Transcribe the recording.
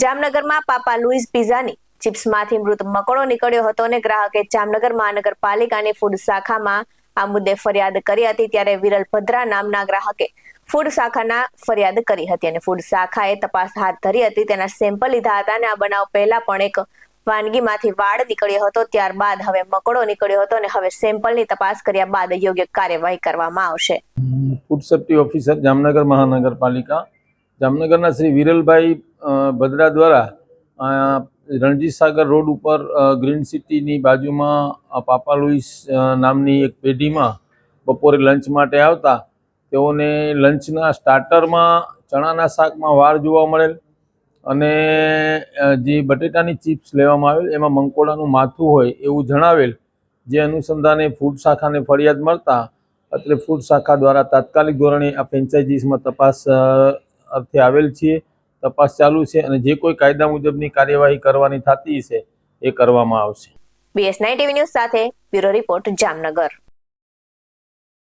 જામનગરમાં પાપા લુઈસ પિઝાની ચિપ્સમાંથી મૃત મકોડો નીકળ્યો હતો અને ગ્રાહકે જામનગર મહાનગરપાલિકાની ફૂડ શાખામાં આ મુદ્દે ફરિયાદ કરી હતી। ત્યારે વિરલ ભદ્રા નામના ગ્રાહકે ફૂડ શાખાના ફરિયાદ કરી હતી અને ફૂડ શાખાએ તપાસ હાથ ધરી હતી। તેના સેમ્પલ લીધા હતા અને આ બનાવ પહેલા પણ એક વાનગીમાંથી વાળ નીકળ્યો હતો। ત્યારબાદ હવે મકોડો નીકળ્યો હતો અને હવે સેમ્પલની તપાસ કર્યા બાદ યોગ્ય કાર્યવાહી કરવામાં આવશે। ફૂડ સેફ્ટી ઓફિસર જામનગર મહાનગરપાલિકા જામનગરના શ્રી વિરલભાઈ ભદ્રા દ્વારા રણજીત સાગર રોડ ઉપર ગ્રીન સિટીની બાજુમાં પાપા લુઈસ નામની એક પેઢીમાં બપોરે લંચ માટે આવતા તેઓને લંચના સ્ટાર્ટરમાં ચણાના શાકમાં વાળ જોવા મળેલ અને જે બટેટાની ચિપ્સ લેવામાં આવેલ એમાં મંકોડાનું માથું હોય એવું જણાવેલ। જે અનુસંધાને ફૂડ શાખાને ફરિયાદ મળતા અત્રે ફૂડ શાખા દ્વારા તાત્કાલિક ધોરણે આ ફ્રેન્ચાઇઝીસમાં તપાસ અર્થે આવેલ છીએ। તપાસ ચાલુ છે અને જે કોઈ કાયદા મુજબની કાર્યવાહી કરવાની થતી છે એ કરવામાં આવશે। BS9 TV ન્યૂઝ સાથે બ્યુરો રિપોર્ટ જામનગર।